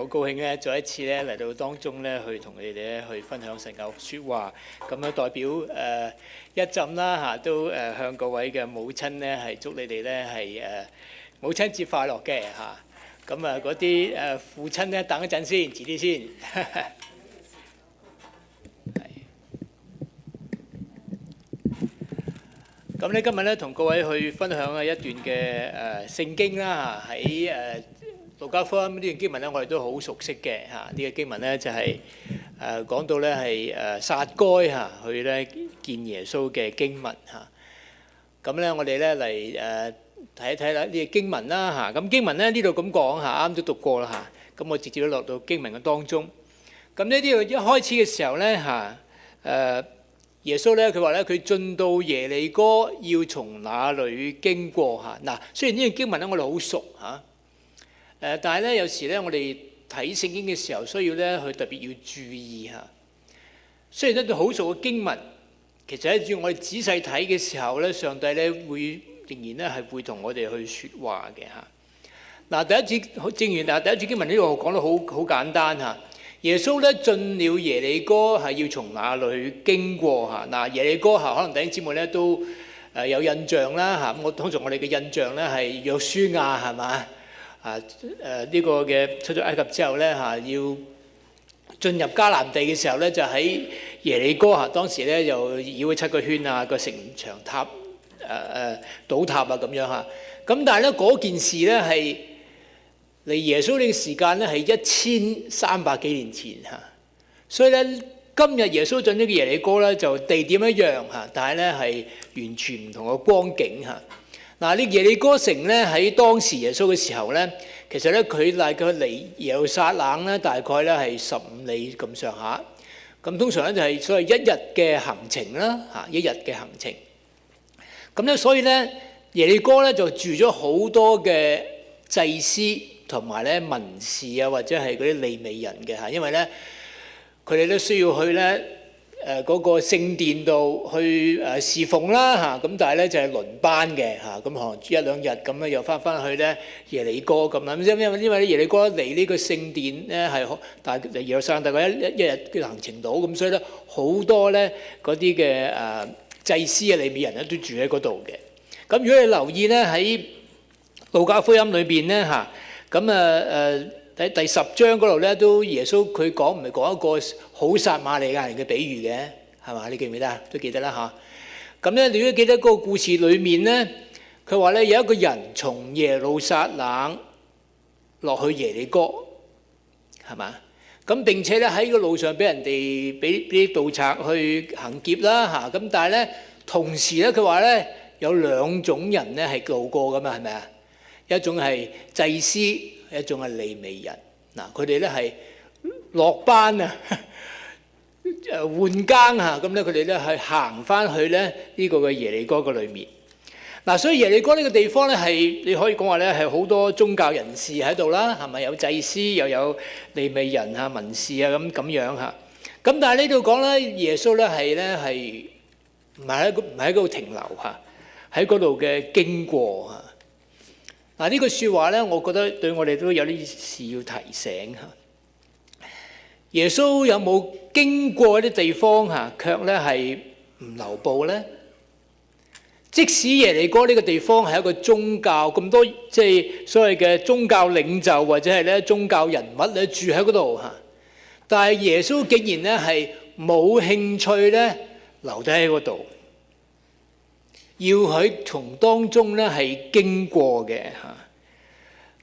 好高興咧，再一次咧嚟到當中咧，去同你哋咧去分享神嘅説話。咁樣代表一浸啦嚇，都向各位嘅母親咧係祝你哋咧係母親節快樂嘅嚇。咁嗰啲父親咧等一陣先，遲啲先。咁咧今日咧同各位去分享一段嘅聖經啦嚇，喺路加福音呢段經文咧，我哋都好熟悉嘅嚇。呢個經文咧就係講到咧係撒該嚇去咧見耶穌嘅經文嚇。咁咧我哋咧嚟睇一睇啦呢個經文啦嚇。咁經文咧呢度咁講嚇，啱都讀過啦嚇。咁我直接都落到經文嘅當中。咁呢度一開始嘅時候咧嚇耶穌咧佢話咧佢進到耶利哥要從那裏經過嚇。嗱，雖然呢段經文咧我哋好熟嚇。但係咧，有時咧，我哋睇聖經嘅時候，需要咧去特別要注意嚇。雖然一段好熟嘅經文，其實喺我哋仔細睇嘅時候咧，上帝咧會仍然咧係會同我哋去説話嘅嚇。嗱，第一節正如第一節經文呢度講得好簡單嚇。耶穌咧進了耶利哥係要從那裏經過嚇。嗱，耶利哥嚇可能弟兄姊妹咧都有印象啦嚇。通常我哋嘅印象咧係約書亞係嘛？呢個嘅出咗埃及之後咧嚇，要進入迦南地嘅時候咧，就喺耶利哥嚇，當時咧又繞咗7個圈啊，個城牆塔倒塌啊咁樣嚇。咁但係咧嗰件事咧係離耶穌呢個時間咧係1300幾年前嚇，所以咧今日耶穌進呢個耶利哥咧就地點一樣嚇，但係咧係完全唔同嘅光景嚇。嗱，呢耶利哥城咧喺當時耶穌嘅時候咧，其實咧佢大概離耶路撒冷咧大概咧係15里咁上下。咁通常咧就係所謂一日嘅行程啦嚇，一日嘅行程。咁咧所以咧耶利哥咧就住咗好多嘅祭司同埋咧文士啊，或者係嗰啲利未人嘅嚇，因為咧佢哋都需要去咧嗰個聖殿度去侍奉啦嚇，咁但係咧就係輪班嘅嚇，咁可能1-2日咁咧又翻去咧耶利哥咁啦。因為耶利哥離呢個聖殿咧係離耶路撒冷大概一日嘅行程度，咁所以咧好多咧嗰啲嘅祭司啊利未人咧都住喺嗰度嘅。咁如果你留意咧喺路加福音裏邊咧嚇，咁喺第10章嗰度咧，都耶穌佢唔係講一個好撒瑪利亞人嘅比喻嘅，係嘛？你記唔記得啊？都記得啦嚇。咁咧，你都記得嗰個故事裏面咧，佢話咧有一個人從耶路撒冷落去耶利哥，係嘛？咁並且咧喺個路上俾人哋俾啲盜賊去行劫啦嚇。咁但係咧同時咧，佢話咧有2種人咧係路過噶嘛，係咪啊？一種係祭司。一種係利未人，嗱佢哋咧係落班啊，換更嚇，咁咧佢哋咧係行翻去咧呢個嘅耶利哥嘅裏面。嗱，所以耶利哥呢個地方咧係你可以講話咧係好多宗教人士喺度啦，係咪有祭司又有利未人啊、文士啊咁樣嚇？咁但係呢度講咧，耶穌咧係唔係喺嗰度停留嚇，喺嗰度嘅經過嚇。嗱呢句説話咧，我覺得對我哋都有啲事要提醒嚇。耶穌有冇經過一啲地方嚇，卻咧係唔留步咧？即使耶利哥呢個地方係一個宗教咁多，即係所謂嘅宗教領袖或者係咧宗教人物咧住喺嗰度嚇，但係耶穌竟然咧係冇興趣咧留低喺嗰度。要佢從當中咧係經過嘅嚇。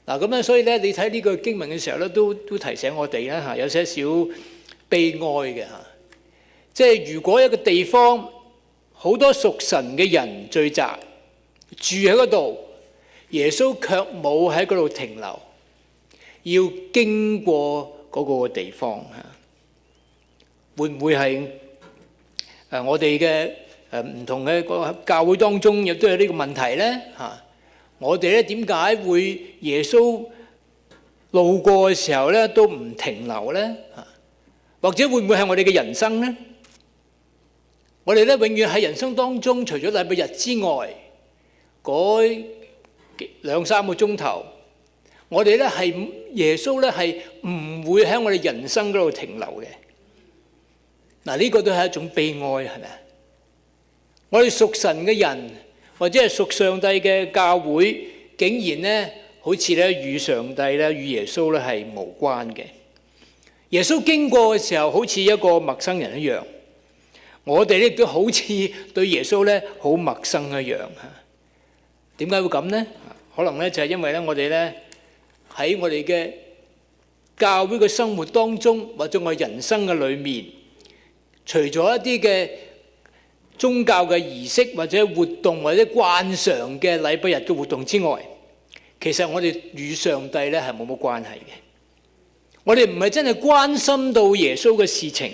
嗱咁咧，所以咧你睇呢個經文嘅時候咧，都提醒我哋啦嚇，有些少悲哀嘅嚇。即係如果一個地方好多屬神嘅人聚集住喺嗰度，耶穌卻冇喺嗰度停留，要經過嗰個地方嚇，會唔會係我哋嘅？唔同嘅個教會當中亦都有呢個問題咧嚇。我哋咧點解會耶穌路過嘅時候咧都唔停留咧嚇？或者會唔會係我哋嘅人生咧？我哋咧永遠喺人生當中，除咗禮拜日之外，嗰2-3個鐘頭，我哋咧係耶穌咧係唔會喺我哋人生嗰度停留嘅。嗱，呢個都係一種悲哀，係咪啊？我哋屬神嘅人或者係屬上帝嘅教會，竟然咧好似咧與上帝咧與耶穌咧係無關嘅。耶穌經過嘅時候，好似一個陌生人一樣。我哋咧都好似對耶穌咧好陌生一樣嚇。點解會咁呢？可能咧就係因為咧我哋咧喺我哋嘅教會嘅生活當中，或者我人生嘅裏面，除咗一啲嘅宗教嘅儀式或者活動或者慣常嘅禮拜日嘅活動之外，其實我哋與上帝咧係冇乜關係嘅。我哋唔係真係關心到耶穌嘅事情，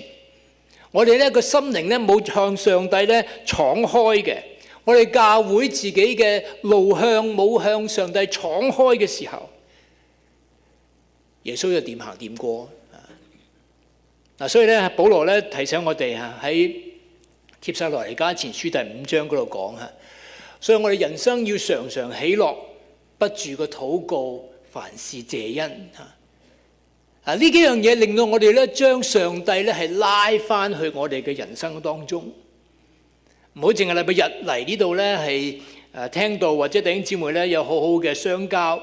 我哋咧個心靈咧冇向上帝咧敞開嘅。我哋教會自己嘅路向冇向上帝敞開嘅時候，耶穌就點行點過嗱。所以咧，保羅咧提醒我哋嚇喺帖撒羅尼迦前書第5章嗰度講嚇，所以我哋人生要常常喜樂，不住嘅禱告，凡事謝恩嚇。呢幾樣嘢令到我哋咧將上帝咧係拉翻去我哋嘅人生當中。唔好淨係禮拜日嚟呢度咧，係聽到或者弟兄姊妹咧有好好嘅相交，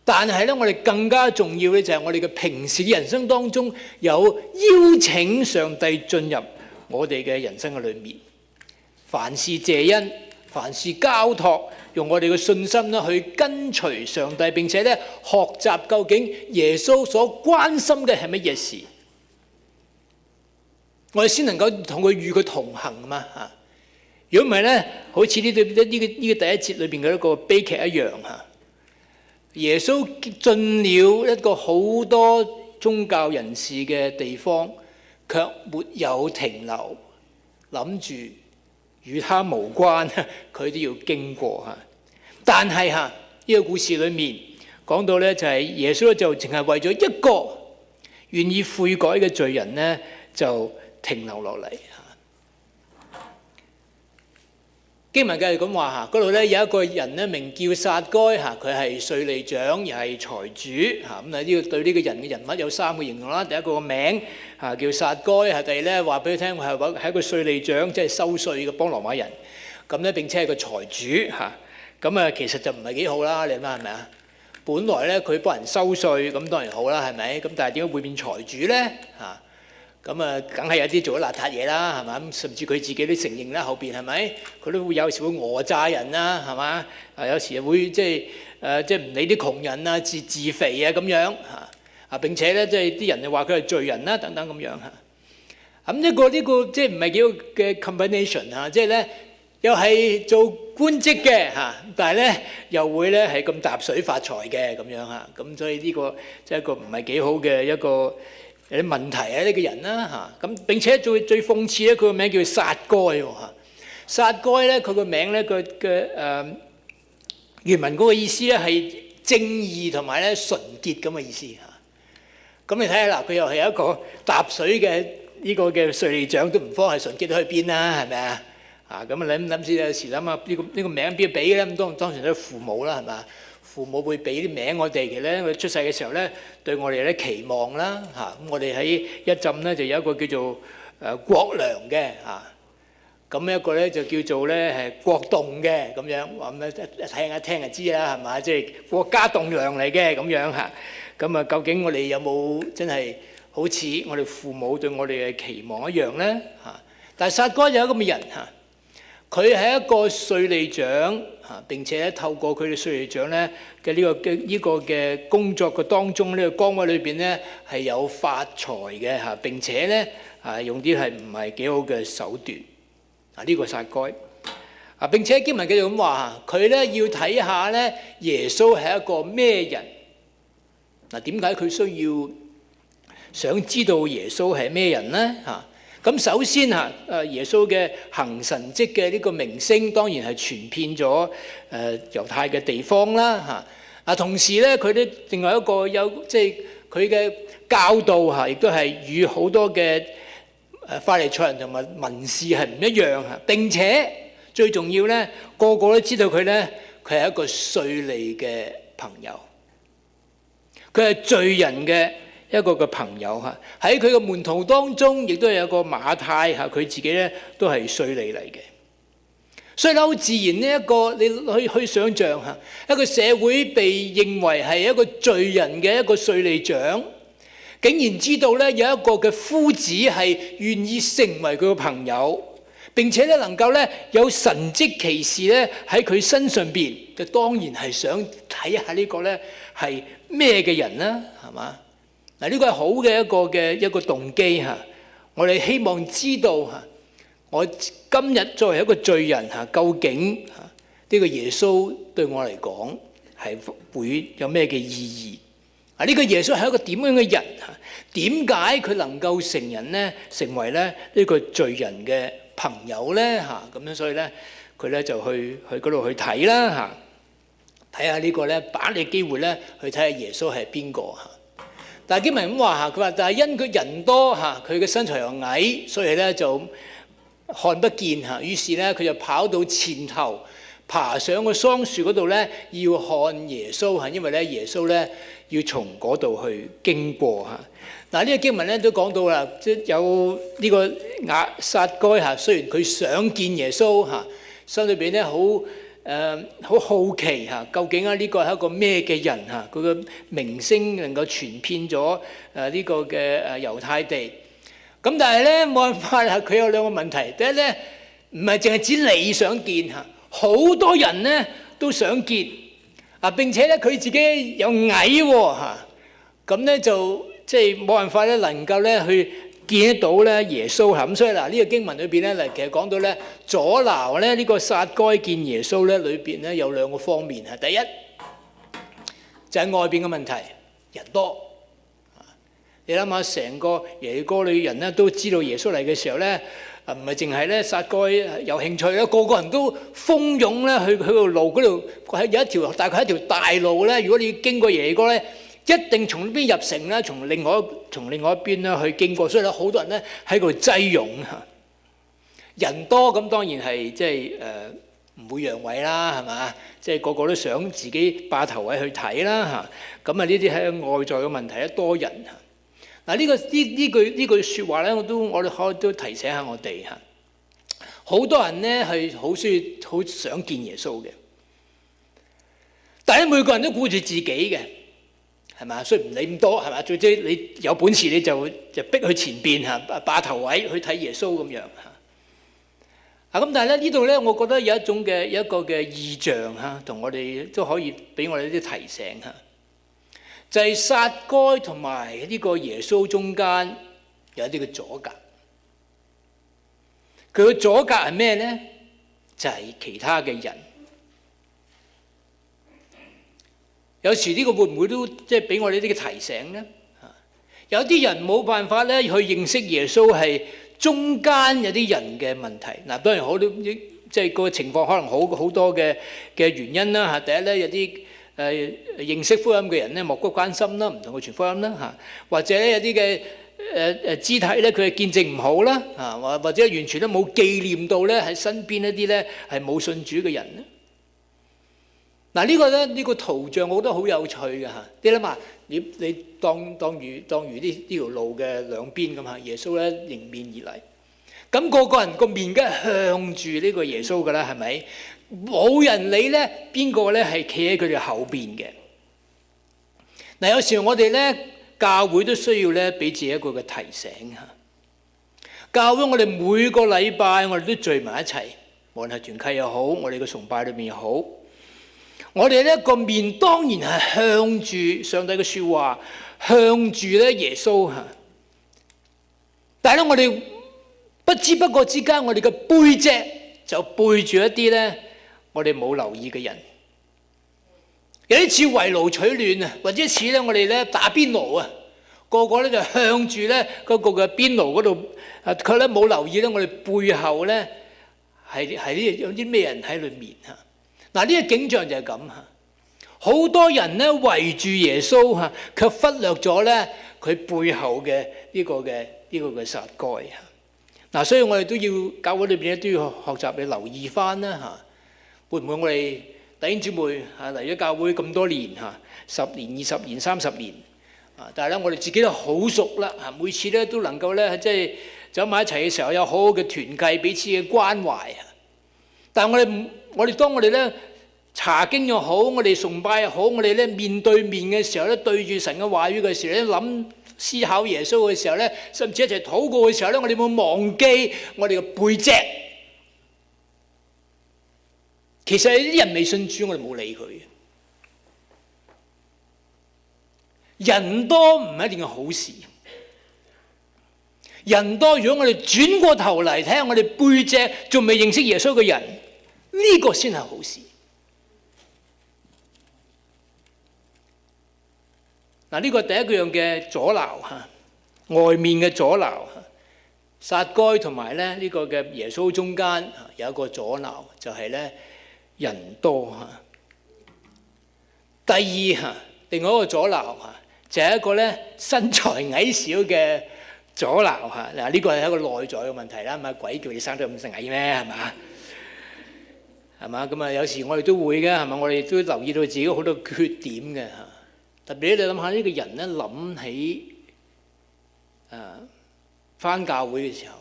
但係咧我哋更加重要嘅就係我哋嘅平時嘅人生當中有邀請上帝進入我哋嘅人生嘅裏面，凡事謝恩，凡事交託，用我哋嘅信心咧去跟隨上帝，並且咧學習究竟耶穌所關心嘅係乜嘢事，我哋先能夠同佢與佢同行嘛嚇。如果唔係咧，好似呢個第一節裏邊嘅一個悲劇一樣嚇。耶穌進了一個好多宗教人士嘅地方，卻沒有停留，諗住與他無關，佢都要經過嚇。但係嚇呢個故事裏面講到咧，就係耶穌就淨係為咗一個願意悔改嘅罪人咧，就停留落嚟。經文繼續咁話嚇，嗰度咧有一個人咧名叫撒該嚇，佢係稅吏長又係財主嚇。咁啊呢個對呢個人嘅人物有3個形容啦。第一個個名嚇叫撒該嚇，第二咧話俾佢聽係一個稅吏長，即係收稅嘅幫羅馬人。咁咧並且係個財主嚇。咁啊其實就唔係幾好啦，你諗下係咪啊？本來咧佢幫人收稅，咁當然好啦，係咪？咁但係點解會變財主咧嚇？咁啊，梗係有啲做咗邋遢嘢啦，係嘛？咁甚至佢自己都承認啦，後邊係咪？佢都會有時會訛詐人啦，係嘛？有時會即係唔理啲窮人啊，自肥啊咁樣嚇。啊並且咧，即係啲人就話佢係罪人啦，等等咁樣嚇。咁呢個即係唔係幾好嘅 combination 嚇？即係咧又係做官職嘅嚇，但係咧又會咧係咁搭水發財嘅咁樣嚇。咁所以呢個即係一個唔係幾好嘅一個有啲問題啊！呢個人啦嚇，咁並且最諷刺咧，佢個名叫撒該喎嚇。撒該咧，佢個名咧嘅原文嗰個意思咧係正義同埋咧純潔咁嘅意思嚇。咁你睇下嗱，佢又係一個搭水嘅呢個嘅稅吏長，都唔方係純潔到去邊啦，係咪啊？啊咁啊諗先，有時諗下呢個名邊個俾咧？咁當然都係父母啦，係嘛？父母會俾啲名我哋嘅咧，我哋出世嘅時候咧，對我哋咧期望啦嚇。咁我哋喺一浸咧就有一個叫做國良嘅嚇，咁一個咧就叫做咧係國棟嘅咁樣。咁咧一聽就知啦，係嘛？即係國家棟梁嚟嘅咁樣嚇。咁啊，究竟我哋有冇真係好似我哋父母對我哋嘅期望一樣咧嚇？但係撒該有一個咁嘅人嚇。佢係一個稅吏長嚇，並且咧透過佢哋稅吏長咧嘅呢個嘅工作嘅當中，呢個崗位裏邊咧係有發財嘅嚇，並且咧用啲係唔係幾好嘅手段啊？呢個撒該啊，並且經文繼續咁話，佢咧要睇下咧耶穌係一個咩人嗱？點解佢需要想知道耶穌係咩人咧嚇？咁首先嚇，耶穌嘅行神蹟嘅呢個名聲當然係傳遍咗猶太嘅地方啦嚇。啊，同時咧佢哋另外一個有即係佢嘅教導嚇，亦都係與好多嘅法利賽人同埋文士係唔一樣嚇。並且最重要咧，個個都知道佢咧，佢係一個稅吏嘅朋友。佢係罪人嘅一個嘅朋友嚇。喺佢嘅門徒當中，亦都有個馬太嚇，佢自己咧都係稅吏嚟嘅。所以咧，好自然呢一個你去想像嚇，一個社會被認為係一個罪人嘅一個稅吏長，竟然知道咧有一個嘅夫子係願意成為佢嘅朋友，並且咧能夠咧有神蹟奇事咧喺佢身上邊，就當然係想睇下呢個咧係咩嘅人啦，係嘛？嗱，呢個係好嘅一個動機嚇。我哋希望知道嚇，我今日作為一個罪人嚇，究竟呢個耶穌對我嚟講係會有咩嘅意義？呢個耶穌係一個點樣嘅人嚇？點解佢能夠成人咧，成為咧呢個罪人嘅朋友咧嚇？咁樣所以咧，佢咧就去嗰度去睇啦嚇，睇下呢個咧，把握機會咧去睇下耶穌係邊個嚇。但係經文咁話嚇，佢話但係因佢人多嚇，佢嘅身材又矮，所以咧就看不見嚇。於是咧佢就跑到前頭，爬上個桑樹嗰度咧，要看耶穌嚇，因為咧耶穌咧要從嗰度去經過嚇。嗱，呢個經文咧都講到啦，即係有呢個撒該嚇，雖然佢想見耶穌嚇，心裏邊咧好好奇嚇，究竟呢個係一個咩嘅人嚇？佢嘅名聲能夠傳遍咗呢個嘅猶太地。咁但係咧冇辦法啦，佢有兩個問題。第一咧，唔係淨係指你想見嚇，好多人咧都想見啊！並且咧佢自己又矮喎嚇，咁咧就即係冇辦法咧能夠咧去見得到咧耶穌嚇。咁所以嗱，呢個經文裏邊咧，其實講到咧阻撓咧呢個撒該見耶穌咧，裏邊咧有兩個方面嚇。第一就係外邊嘅問題，人多。你諗下，成個耶利哥裏人咧都知道耶穌嚟嘅時候咧，唔係淨係咧撒該有興趣咧，個個人都蜂擁咧去個路嗰度，有一條大概一條大路咧。如果你經過耶利哥咧，一定從呢邊入城咧，從另外一邊咧去經過，所以咧好多人咧喺度擠擁嚇。人多咁當然係即係唔會讓位啦，係嘛？即係個個都想自己霸頭位去睇啦嚇。咁啊呢啲係外在嘅問題咧，多人嚇。嗱，呢句説話咧，我哋都提醒下我哋嚇。好多人咧係好想見耶穌嘅，但係每個人都顧住自己嘅，係嘛？所以唔理咁多係嘛？最緊你有本事你就逼去前邊嚇，霸頭位去睇耶穌咁樣嚇。咁但係咧呢度咧，我覺得有一個嘅意象嚇，同我哋都可以俾我哋啲提醒嚇。就係撒該同埋呢個耶穌中間有一啲嘅阻隔，佢嘅阻隔係咩咧？就係其他嘅人。有時呢個會唔會都即係俾我哋啲嘅提醒咧？有啲人冇辦法咧去認識耶穌，係中間有啲人嘅問題。嗱，當然好多即係個情況可能好多嘅原因啦嚇。第一咧有啲認識福音嘅人咧漠不關心啦，唔同佢傳福音啦嚇，或者咧有啲嘅肢體咧佢嘅見證唔好啦嚇，或者完全都冇紀念到咧喺身邊一啲咧係冇信主嘅人咧。嗱，呢個圖像我覺得好有趣嘅嚇。你諗下，你當如呢條路嘅兩邊咁嚇，耶穌咧迎面而嚟，咁個個人個面梗係向住呢個耶穌㗎啦，係咪？冇人理咧邊個咧係企喺佢哋後邊嘅。嗱，有時我哋咧教會都需要咧俾自己一個嘅提醒嚇。教會我哋每個禮拜我哋都聚埋一齊，無論係團契又好，我哋嘅崇拜裏面又好，我哋咧個面當然係向住上帝嘅説話，向住咧耶穌嚇。但係咧我哋不知不覺之間，我哋嘅背脊就背住一啲咧我哋冇留意嘅人，有啲似圍爐取暖啊，或者似咧我哋咧打邊爐啊，個個咧就向住咧嗰個嘅邊爐嗰度，佢咧冇留意咧我哋背後咧係呢有啲咩人喺裏面嚇。嗱，呢個景象就係咁嚇，好多人咧圍住耶穌嚇，卻忽略咗咧佢背後嘅呢個嘅撒該嚇。嗱，所以我哋都要教會裏邊咧都要學習去留意翻啦嚇。會唔會我哋弟兄姊妹嚟咗教會咁多年嚇， 10年、20年、30年。但係咧，我哋自己都好熟啦，每次咧都能夠咧即係走埋一齊嘅時候，有好好嘅團契，彼此嘅關懷。但係當我哋咧查經又好，我哋崇拜又好，我哋咧面對面嘅時候咧，對住神嘅話語嘅時候咧，諗思考耶穌嘅時候咧，甚至一齊禱告嘅時候咧，我哋冇忘記我哋嘅背脊。其實有啲人未信主，我哋冇理佢。人多唔一定係好事。人多，如果我哋轉過頭嚟睇下我哋背脊仲未認識耶穌嘅人，呢個先係好事。嗱，呢個第一個樣嘅阻撓嚇，外面嘅阻撓，撒該同埋咧呢個嘅耶穌中間有一個阻撓，就係咧人多嚇。第二嚇，另外一個阻撓嚇，就係一個咧身材矮小嘅阻撓嚇。嗱，呢個係一個內在嘅問題啦，咪鬼叫你生得咁矮咩？係嘛？係嘛？咁啊，有時我哋都會嘅，係嘛？我哋都留意到自己好多缺點嘅嚇。特別你諗下呢個人咧，諗起返教會嘅時候，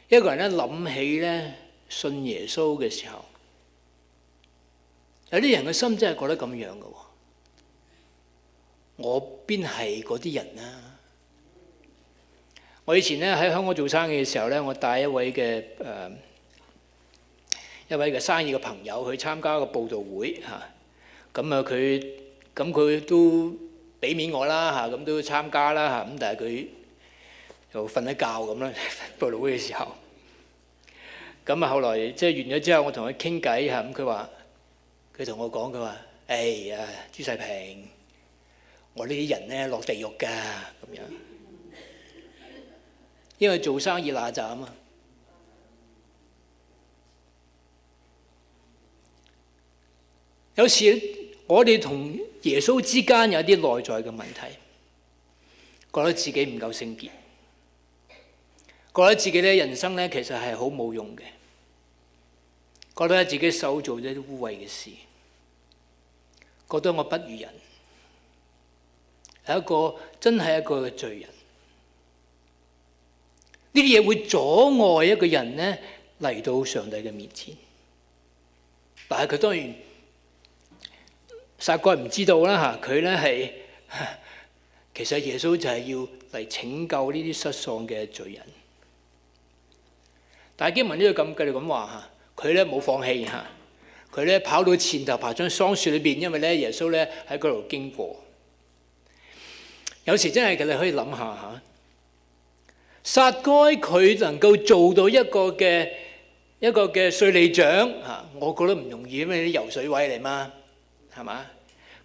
一個人咧諗起咧信耶穌嘅時候，有啲人嘅心真係覺得咁樣嘅喎。我邊係嗰啲人啊？我以前咧喺香港做生意嘅時候咧，我帶一位嘅生意嘅朋友去參加個佈道會嚇，咁佢都俾面我啦嚇，咁都參加啦嚇，咁但係佢就瞓一覺咁啦，佈道會嘅時候。咁啊後來即係完咗之後，我同佢傾偈嚇，咁佢同我講，佢話：朱世平，我呢啲人咧落地獄㗎咁樣，因為做生意嗱喳啊嘛。有時我哋同耶穌之間有啲內在嘅問題，覺得自己唔夠聖潔，覺得自己咧人生咧其實係好冇用嘅，覺得自己手做咗啲污穢嘅事，覺得我不如人，係真係一個罪人。呢啲嘢會阻礙一個人咧嚟到上帝嘅面前，但係佢當然撒該唔知道啦嚇，佢咧係其實耶穌就係要嚟拯救呢啲失喪嘅罪人。但係經文呢度咁繼續咁話嚇，佢咧冇放棄嚇，佢咧跑到前頭爬上桑樹裏邊，因為咧耶穌咧喺嗰度經過。有時真係你可以諗下嚇，撒該佢能夠做到一個嘅稅吏長嚇，我覺得唔容易，因為啲油水位嚟嘛。係嘛？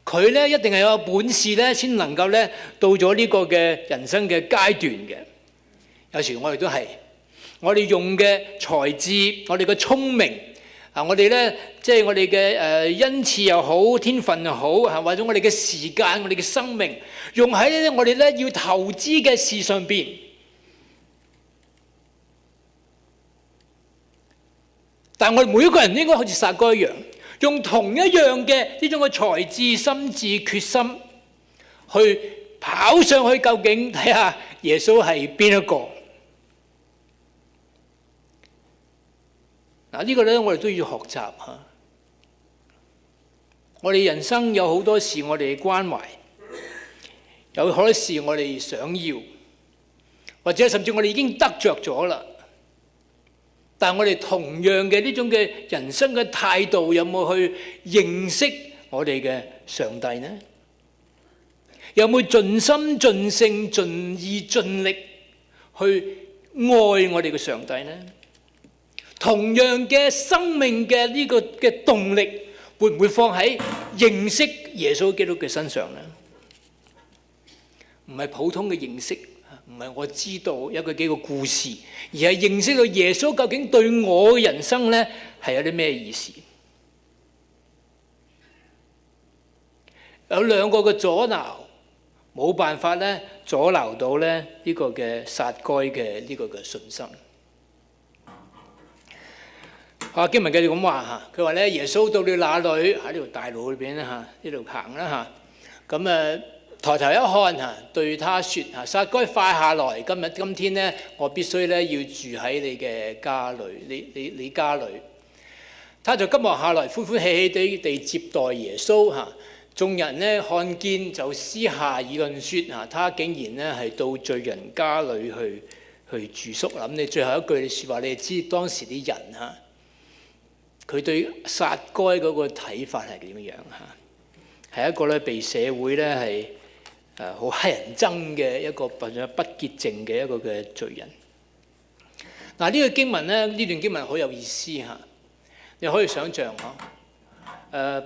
佢咧一定係有本事咧，先能夠咧到咗呢個嘅人生嘅階段嘅。有時我哋都係，我哋用嘅才智，我哋嘅聰明啊，我哋咧即係我哋嘅恩賜又好，天分又好嚇，或者我哋嘅時間、我哋嘅生命，用喺我哋咧要投資嘅事上邊。但係我哋每一個人應該好似撒該一樣，用同一樣嘅呢種嘅才智、心智、決心去跑上去，究竟睇下耶穌係邊一個？嗱，呢個咧我哋都要學習嚇。我哋人生有好多事我哋關懷，有好多事我哋想要，或者甚至我哋已經得着咗啦。但係我哋同樣嘅呢種嘅人生嘅態度，有冇去認識我哋嘅上帝呢？有冇盡心盡性盡意盡力去愛我哋嘅上帝呢？同樣嘅生命嘅呢個嘅動力，會唔會放喺認識耶穌基督嘅身上呢？唔係普通嘅認識。唔係我知道有幾個故事，而係認識到耶穌究竟對我嘅人生咧係有啲咩意思？有兩個嘅阻撓，冇辦法咧阻撓到咧呢個嘅撒該嘅呢個嘅信心。經文繼續咁話嚇，佢話咧耶穌到了那裏，喺呢條大路裏邊咧嚇，呢度行啦嚇。咁抬頭一看嚇，對他説嚇：撒該快下來，今天咧我必須咧要住喺你嘅家裏，你家裏。他就急忙下來，歡歡喜喜地接待耶穌嚇。眾人咧看見就私下議論説嚇，他竟然咧係到罪人家裏去住宿啦。咁你最後一句嘅説話，你就知當時啲人嚇，佢對撒該嗰個睇法係點樣嚇？係一個咧被社會咧係好乞人憎嘅一個不潔淨嘅一個嘅罪人。嗱，呢個經文咧，呢段經文好有意思嚇。你可以想像嚇，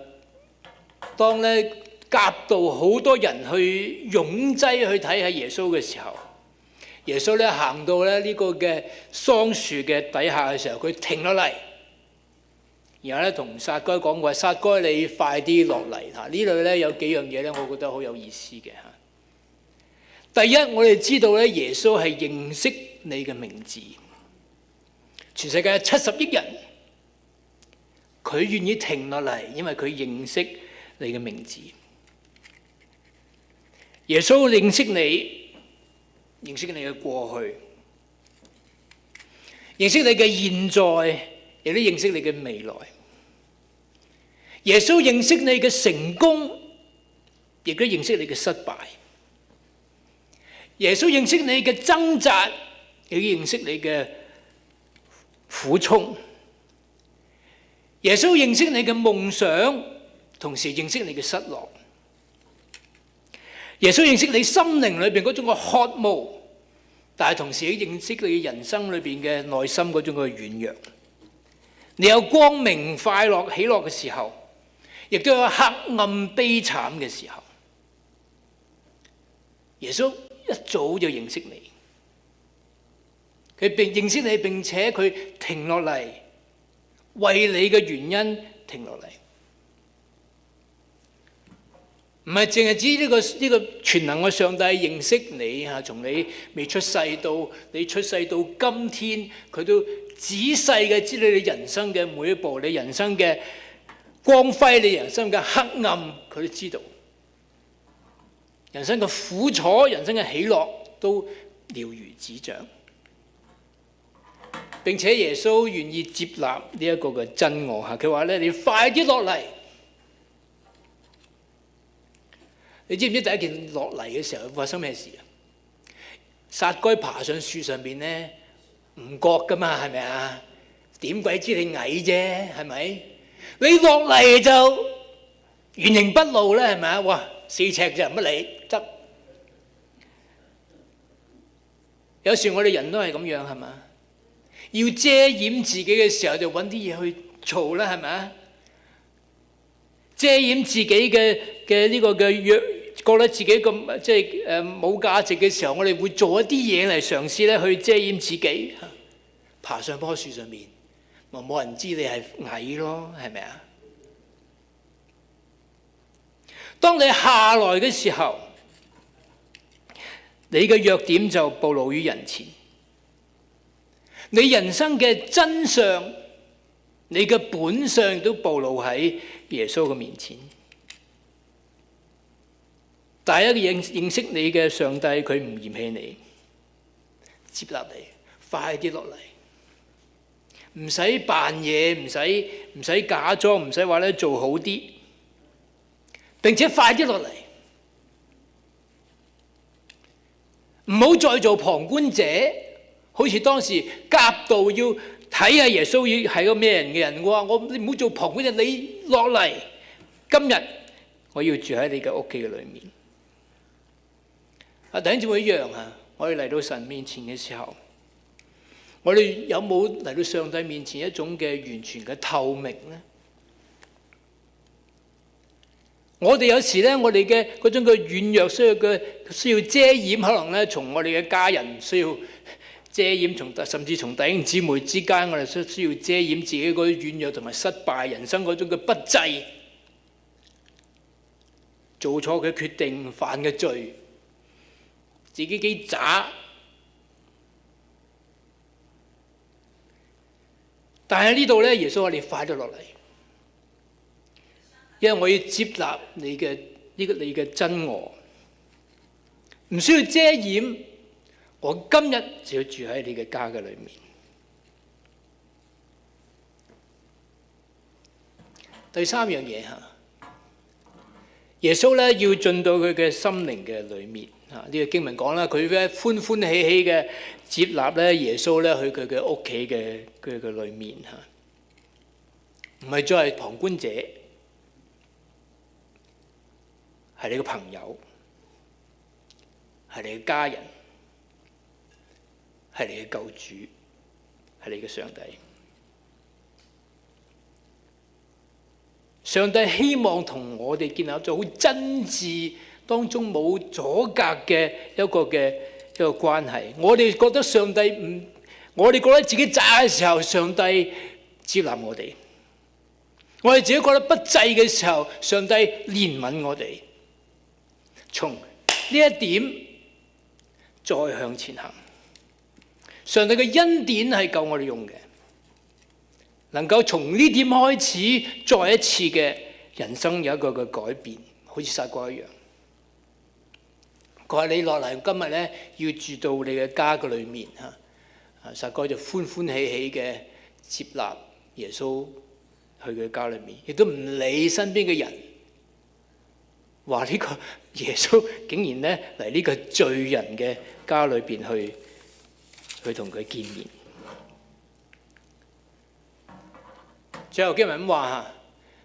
當咧夾道好多人去擁擠去睇下耶穌嘅時候，耶穌咧行到咧呢個嘅桑樹嘅底下嘅時候，佢停落嚟，然後咧同撒該講話：撒該你快啲落嚟嚇！呢度咧有幾樣嘢咧，我覺得好有意思嘅嚇。第一，我哋知道咧耶穌係認識你嘅名字，全世界70億人。佢願意停落嚟，因為佢認識你嘅名字。耶穌認識你，認識你嘅過去，認識你嘅現在，亦都認識你嘅未來。耶穌認識你嘅成功，亦都認識你嘅失敗。耶穌認識你嘅掙扎，亦都認識你嘅苦衷。耶穌認識你嘅夢想，同時認識你嘅失落。耶穌認識你心靈裏邊嗰種嘅渴慕，但係同時亦認識你人生裏邊嘅內心嗰種嘅軟弱。你有光明、快樂、喜樂嘅時候，亦都有黑暗、悲慘嘅時候。耶穌一早就認識你，佢認識你，並且佢停落嚟，為你嘅原因停落嚟，唔係淨係指呢個全能嘅上帝認識你嚇，從你未出世到你出世到今天，佢都仔細嘅知道你人生嘅每一步，你人生嘅光輝，你人生嘅黑暗，佢都知道。人生嘅苦楚，人生嘅喜樂，都了如指掌。並且耶穌願意接納呢一個嘅真我嚇，佢話咧：你快啲落嚟！你知唔知第一件落嚟嘅時候發生咩事啊？撒該爬上樹上邊咧，唔覺噶嘛，係咪啊？點鬼知你矮啫，係咪？你落嚟就原形畢露啦，係咪啊？哇！4尺就乜你得？有時我哋人都係咁樣，係嘛？要遮掩自己嘅時候，就揾啲嘢去做啦，係咪啊？遮掩自己嘅呢個嘅弱，覺得自己咁即係冇價值嘅時候，我哋會做一啲嘢嚟嘗試咧去遮掩自己。爬上棵樹上面，咪冇人知你係矮咯，係咪啊？當你下來嘅時候，你嘅弱點就暴露於人前。你人生嘅真相，你嘅本相都暴露喺耶穌嘅面前。第一個認識你嘅上帝，佢唔嫌棄你，接納你，快啲落嚟，唔使扮嘢，唔使假裝，唔使話咧做好啲，並且快啲落嚟，唔好再做旁觀者。好似當時夾道要睇下耶穌係個咩人嘅人，你唔好做旁觀者，你落嚟，今日我要住喺你嘅屋企嘅裏面。弟兄姊妹一樣啊！我哋嚟到神面前嘅時候，我哋有冇嚟到上帝面前一種嘅完全嘅透明呢？我哋有時咧，我哋嘅嗰種嘅軟弱需要遮掩，可能咧從我哋嘅家人需要遮掩，甚至從弟兄姊妹之間，我哋需要遮掩自己嗰啲軟弱同埋失敗，人生嗰種嘅不濟，做錯嘅決定，犯嘅罪，自己幾渣。但係呢度咧，耶穌話你快啲落嚟，因為我要接納你嘅你嘅真我，唔需要遮掩。我今日就要住喺你嘅家嘅裏面。第三樣嘢嚇，耶穌咧要進到佢嘅心靈嘅裏面嚇。呢個經文講啦，佢咧歡歡喜喜嘅接納咧耶穌咧去佢嘅屋企嘅裏面嚇，唔係再係旁觀者，係你嘅朋友，係你嘅家人，係你嘅救主，係你嘅上帝。上帝希望同我哋建立咗好真摯當中冇阻隔嘅一個關係。我哋覺得上帝唔，我哋覺得自己渣嘅時候，上帝接納我哋；我哋自己覺得不濟嘅時候，上帝憐憫我哋。從呢一點再向前行，上帝嘅恩典係夠我哋用嘅。能夠從呢點開始，再一次嘅人生有一個嘅改變，好似撒該一樣。佢話你落嚟今日咧，要住到你嘅家嘅裏面嚇。撒該就歡歡喜喜嘅接納耶穌去佢嘅家裏面，亦都唔理身邊嘅人話呢個耶穌竟然咧嚟呢個罪人嘅家裏邊去同佢見面。最後經文咁話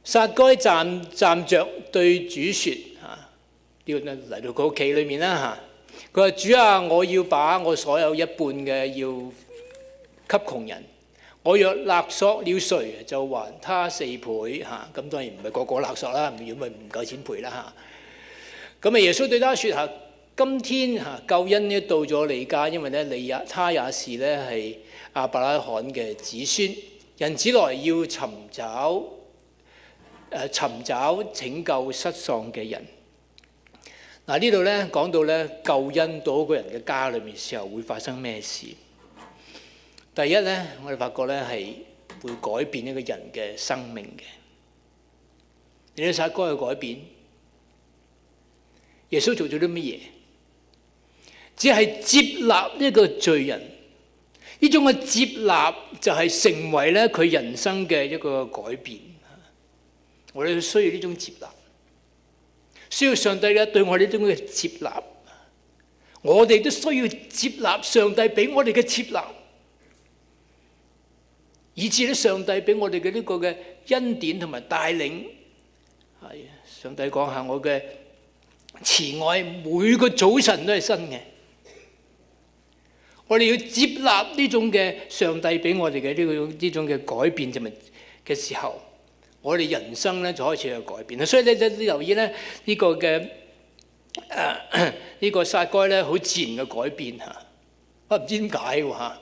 嚇，撒該站着對主説嚇，呢個嚟到佢屋企裏面啦嚇。佢話：主啊，我要把我所有一半嘅要給窮人。我若勒索了誰，就還他4倍嚇。咁當然唔係個個勒索啦，如果咪唔夠錢賠啦嚇。咁啊，耶穌對他説嚇：今天嚇救恩呢到咗你家，因為咧他也是咧係亞伯拉罕嘅子孫。人子來要尋找拯救失喪嘅人。嗱，呢度咧講到咧救恩到一個人嘅家裏面時候會發生咩事？第一咧，我哋發覺咧係會改變一個人嘅生命嘅。你睇撒該嘅改變，耶穌做咗啲乜嘢？只係接納呢個罪人。呢種嘅接納就係成為咧佢人生嘅一個改變。我哋需要呢種接納，需要上帝咧對我哋呢種嘅接納。我哋都需要接納上帝俾我哋嘅接納，以至咧上帝俾我哋嘅呢個嘅恩典同埋帶領。係上帝講下我嘅慈愛，每個早晨都係新嘅。我哋要接納呢種嘅上帝俾我哋嘅呢種嘅改變嘅時候，我哋人生咧就開始有改變啦。所以你留意咧呢個嘅呢個撒該咧好自然嘅改變嚇。我唔知點解喎嚇，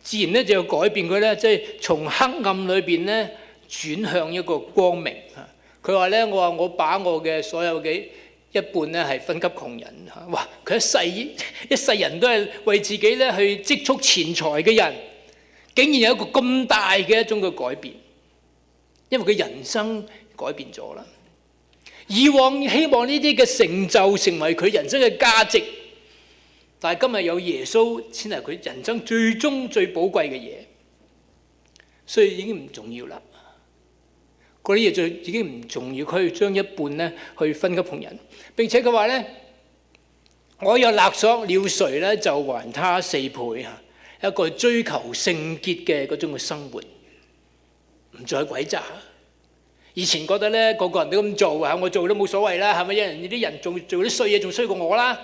自然咧就要改變佢咧，即係從黑暗裏邊咧轉向一個光明嚇。佢話咧，我把我嘅所有嘅一半咧係分給窮人嚇。哇！佢一世人都係為自己咧去積蓄錢財嘅人，竟然有一個咁大嘅一種嘅改變，因為佢人生改變咗啦。以往希望呢啲嘅成就成為佢人生嘅價值，但係今日有耶穌先係佢人生最終最寶貴嘅嘢，所以已經唔重要啦。嗰啲嘢已經唔重要，佢要將一半咧去分給窮人。並且佢話咧，我有勒索了誰咧，就還他4倍嚇。一個追求聖潔嘅嗰種嘅生活，唔再詭詐。以前覺得咧個個人都咁做嚇，我做都冇所謂啦，係咪？有啲人做啲衰嘢仲衰過我啦。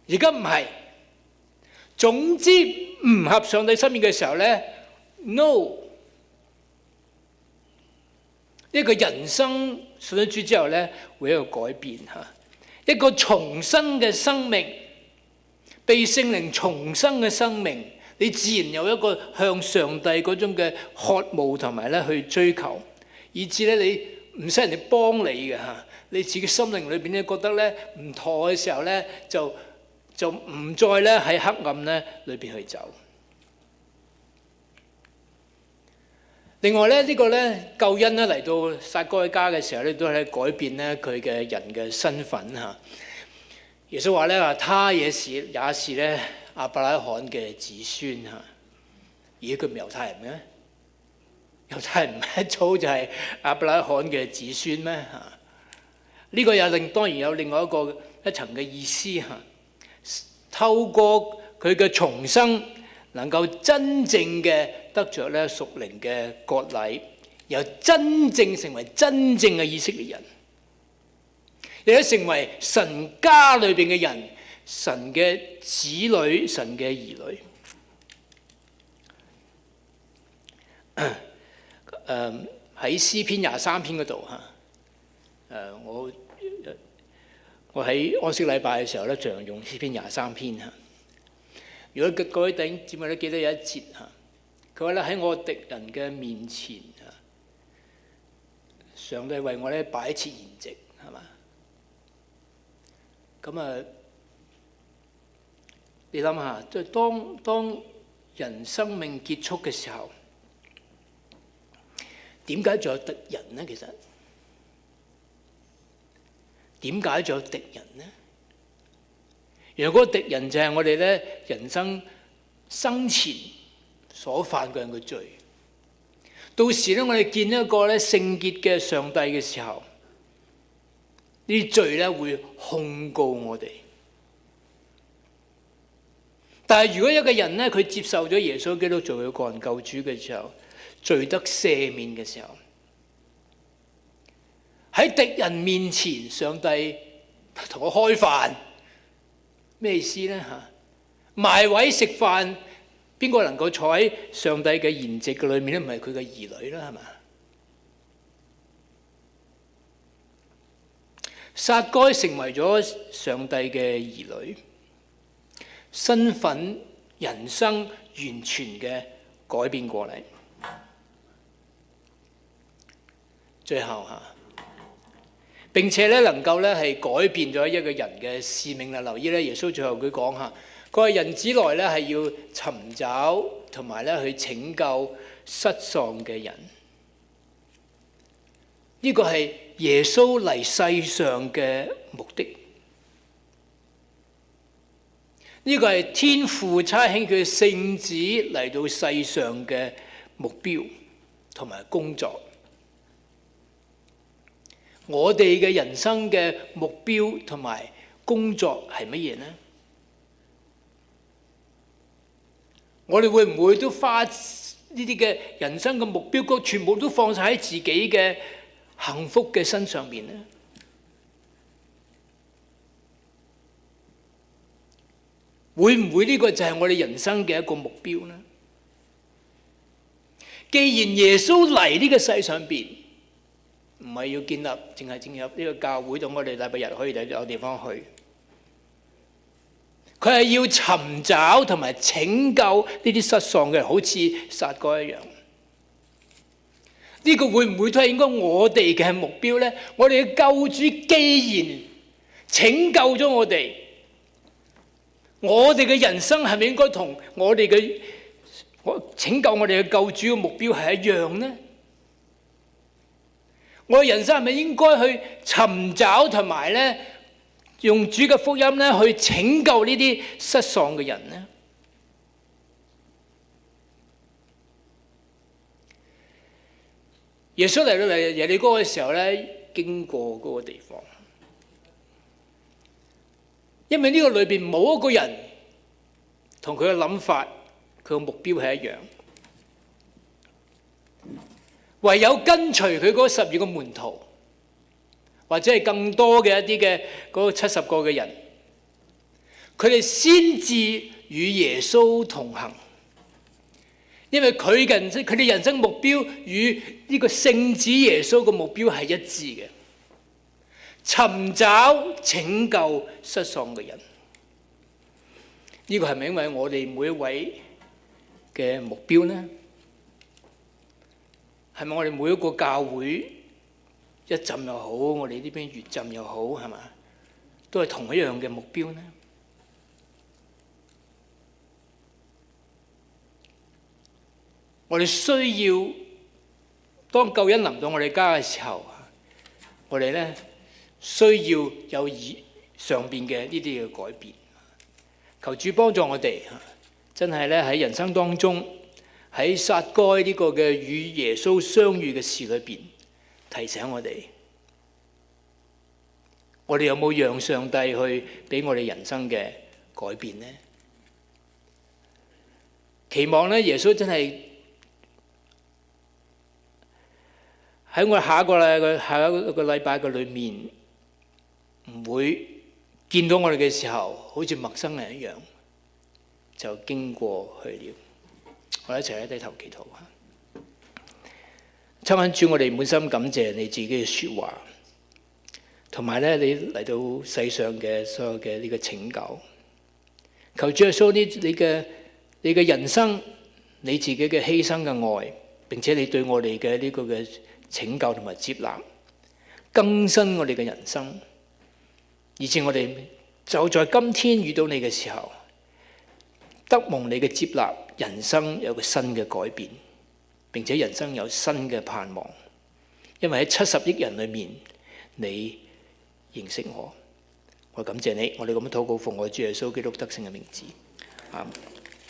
而家唔係，總之唔合上帝心意嘅時候咧 ，no。呢個人生信咗主之後咧，會有一個改變嚇，一個重生嘅生命，被聖靈重生嘅生命，你自然有一個向上帝嗰種嘅渴慕同埋咧去追求，以至咧你唔使人哋幫你嘅嚇，你自己心靈裏邊咧覺得咧唔妥嘅時候咧，就唔再咧喺黑暗咧裏邊去走。另外咧，呢個咧救恩咧嚟到撒該家嘅時候咧，都係改變咧佢嘅人嘅身份嚇。耶穌話咧他也是咧亞伯拉罕嘅子孫嚇。咦，佢唔係猶太人咩？猶太人唔係一早就係亞伯拉罕嘅子孫咩嚇？呢個當然有另外一層嘅意思嚇。透過佢嘅重生，能夠真正嘅得着咧屬靈嘅割禮，由真正成為真正嘅以色列人，亦都成為神家裏邊嘅人，神嘅子女，神嘅兒女。喺詩篇23篇嗰度嚇，我喺安息禮拜嘅時候咧，常用詩篇23篇嚇。如果各位弟兄姊妹都記得有一節嚇，佢話咧喺我敵人嘅面前嚇，上帝為我咧擺設筵席，係嘛？咁啊，你諗下，即係當人生命結束嘅時候，點解仲有敵人呢？其實點解仲有敵人呢？如果敵人就係我哋咧人生前所犯嘅罪，到時咧我哋見一個咧聖潔嘅上帝嘅時候，呢啲罪咧會控告我哋。但係如果一個人咧佢接受咗耶穌基督做佢個人救主嘅時候，罪得赦免嘅時候，喺敵人面前，上帝同我開飯。咩意思呢？嚇，埋位食飯，邊個能夠坐喺上帝嘅筵席嘅裏面咧？唔係佢嘅兒女啦，係嘛？撒該成為咗上帝嘅兒女，身份、人生完全嘅改變過嚟。最後嚇。並且咧能夠咧係改變咗一個人嘅使命啦。留意咧，耶穌最後佢講下，佢話人子來咧係要尋找同埋咧去拯救失喪嘅人。呢個係耶穌嚟世上嘅目的。呢個係天父差遣佢聖子嚟到世上嘅目標同埋工作。我哋嘅人生嘅目標同埋工作係乜嘢呢？我哋會唔會都花呢啲嘅人生嘅目標，全部都放晒喺自己嘅幸福嘅身上面呢？會唔會呢個就係我哋人生嘅一個目標呢？既然耶穌嚟呢個世上邊，唔係要建立，淨係進入呢個教會，等我哋禮拜日可以有地方去。佢係要尋找同埋拯救呢啲失喪嘅人，好似撒該一樣。呢個會唔會都係應該我哋嘅目標呢？我哋嘅救主既然拯救咗我哋嘅人生係咪應該同我哋嘅拯救我哋嘅救主嘅目標係一樣呢？我嘅人生係咪應該去尋找同埋咧，用主嘅福音咧去拯救呢啲失喪嘅人呢？耶穌嚟到耶利哥嘅時候咧，經過嗰個地方，因為呢個裏邊冇一個人同佢嘅諗法、佢嘅目標係一樣。唯有跟隨佢嗰12個門徒，或者係更多嘅一啲嘅嗰70個嘅人，佢哋先至與耶穌同行，因為佢哋人生目標與呢個聖子耶穌嘅目標係一致嘅，尋找拯救失喪嘅人。呢個係咪因為我哋每一位嘅目標呢？係咪我哋每一個教會一浸又好，我哋呢邊越浸又好，係嘛，都係同一樣嘅目標呢？我哋需要當救恩臨到我哋家嘅時候，我哋咧需要有上邊嘅呢啲嘅改變。求主幫助我哋，真係咧喺人生當中，喺撒該呢個嘅與耶穌相遇嘅事裏邊，提醒我哋，我哋有冇讓上帝去俾我哋人生嘅改變呢？期望咧耶穌真係喺我下一個禮拜嘅裏面，唔會見到我哋嘅時候，好似陌生人一樣就經過去了。我哋一齊喺低頭祈禱下。親愛主，我哋滿心感謝你自己嘅説話，同埋咧你嚟到世上嘅所有嘅呢個拯救。求主耶穌你嘅人生，你自己嘅犧牲嘅愛，並且你對我哋嘅呢個嘅拯救同埋接納，更新我哋嘅人生。以致我哋就在今天遇到你嘅時候，得蒙你嘅接納，人生有個新嘅改變，並且人生有新嘅盼望。因為喺70億人裏面，你認識我，我感謝你。我哋咁樣禱告奉我主耶穌基督得勝嘅名字。